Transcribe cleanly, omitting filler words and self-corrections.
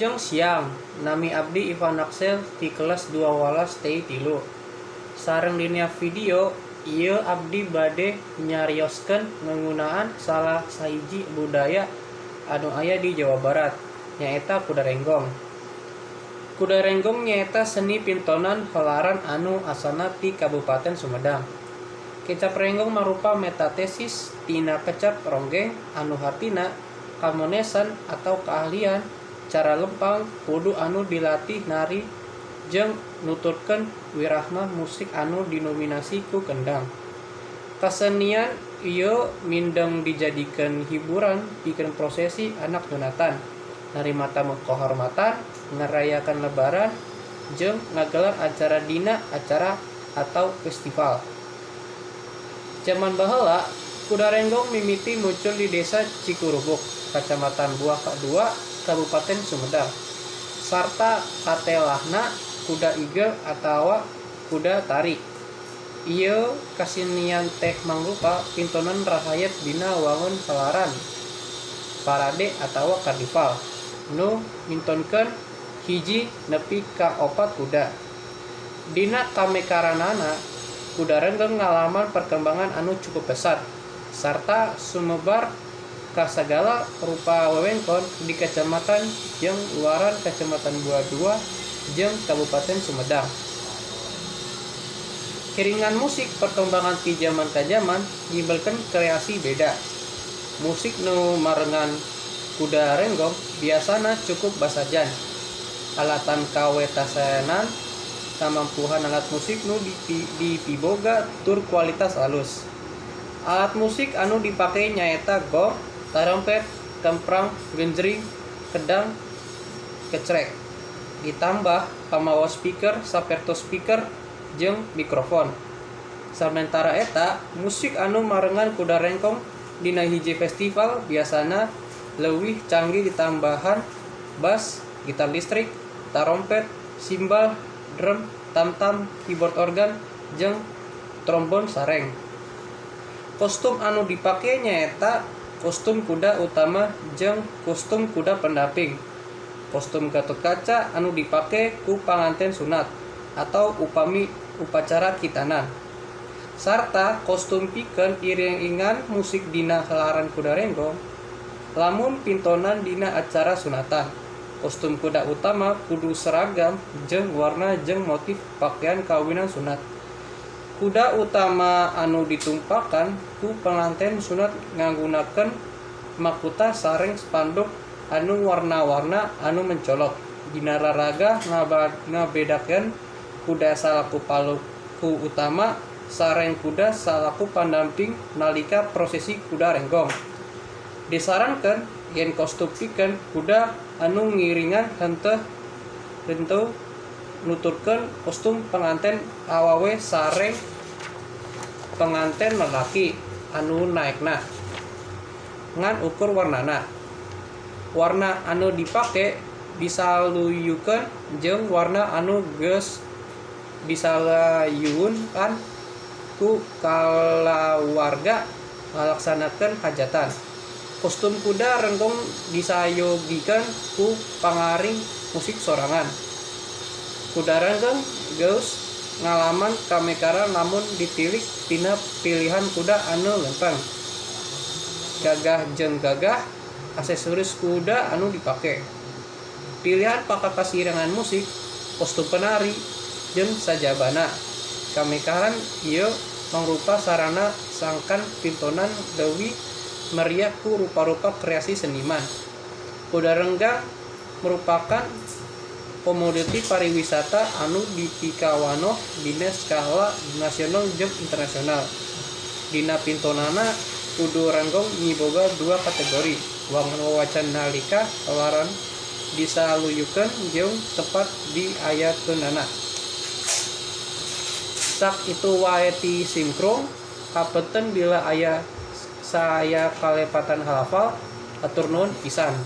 Jong siang, nami abdi Ivan Axel di kelas 2 walas TI 3. Sareng dina video, ieu abdi bade nyarioskeun nganggunaan salah sahiji budaya anu aya di Jawa Barat, nyaeta Kudarenggong. Kudarenggong nyaeta seni pintonan helaran anu asalna ti Kabupaten Sumedang. Kecap renggong marupa metatesis tina kecap ronggeng anu hartina kamonesan atau keahlian cara lempang kudu anu dilatih nari jeung nuturkeun wirahmah musik anu dinominasi ku kendang. Kasenian ieu mindeng dijadikeun hiburan pikeun prosesi anak sunatan, narima tamu kehormatan, ngarayakan lebaran, jeung ngagelar acara dina acara atau festival. Zaman baheula, Kudarenggong mimiti muncul di desa Cikurubuk, Kacamatan Buah K2, Kabupaten Sumedang. Sarta katelahna kuda igel atawa kuda tari. Ieu kasenian teh mangrupa pintonan rahayat dina wangun helaran, parade atawa karnival, nu mintonkeun hiji nepi ka 4 kuda. Dina kamekaranana, Kudarenggong ngalaman perkembangan anu cukup pesat, sarta sumebar ka sagala rupa wewengkon di kecamatan jeung luaran Kecamatan Buah II jeung Kabupaten Sumedang. Kiringan musik perkembangan ti zaman ka zaman nyimbalkeun kreasi beda. Musik nu marengan Kudarenggong biasana cukup basajan. Alatan kawetasenan kamampuhan alat musik nu dipiboga tur kualitas alus. Alat musik anu dipake nyaeta gong, tarompet, kemprang, genjring, kedang, kecrek. Ditambah pamawa speaker, saperto speaker, jeung mikrofon. Samentara eta, musik anu marengan Kudarenggong dina hiji festival biasana leuwih canggih ditambahan bass, gitar listrik, tarompet, simbal, drum, tam-tam, keyboard organ, jeung trombon sareng. Kostum anu dipake nyaeta kostum kuda utama jeung kostum kuda pendamping. Kostum Gatotkaca anu dipake ku panganten sunat atau upami upacara kitanan. Sarta kostum pikeun iring-iringan musik dina helaran Kudarenggong lamun pintonan dina acara sunatan. Kostum kuda utama kudu seragam jeung warna jeung motif pakaian kawinan sunat. Kuda utama anu ditumpakan ku penganten sunat nganggunakeun mahkota sareng spanduk anu warna-warna anu mencolok. Dina raraga ngabedakeun kuda salaku paluku utama sareng kuda salaku pandamping nalika prosesi Kudarenggong. Disarankeun yen kostum pikeun kuda anu ngiringan henteu nuturkeun kostum penganten awawe sareng penganten lalaki anu naekna ngan ukur warnana. Warna anu dipake disaluyukeun jeung warna anu geus disalayuun kan ku kalawarga ngalaksanakeun hajatan. Kostum Kudarenggong disayogikeun ku pangaring musik sorangan. Kudarenggong geus ngalaman kamekaran lamun ditilik tina pilihan kuda anu lempeng, gagah jeung gagah, aksesoris kuda anu dipake, pilihan pakakasirangan musik, kostum penari, jeung sajabana. Kamekaran ieu mangrupa sarana sangkan pintonan leuwih meriah ku rupa-rupa kreasi seniman. Kudarenggong merupakan komoditi pariwisata anu dipikawanoh dina skala nasional jeung internasional. Dina pintonana Kudarenggong miboga 2 kategori, wawacan nalika helaran disaluyukeun jeung tepat diayakeunana. Sak itu wae ti simkrung, kapeuteun bila aya saya kalepatan halafal, atur nuhun pisan.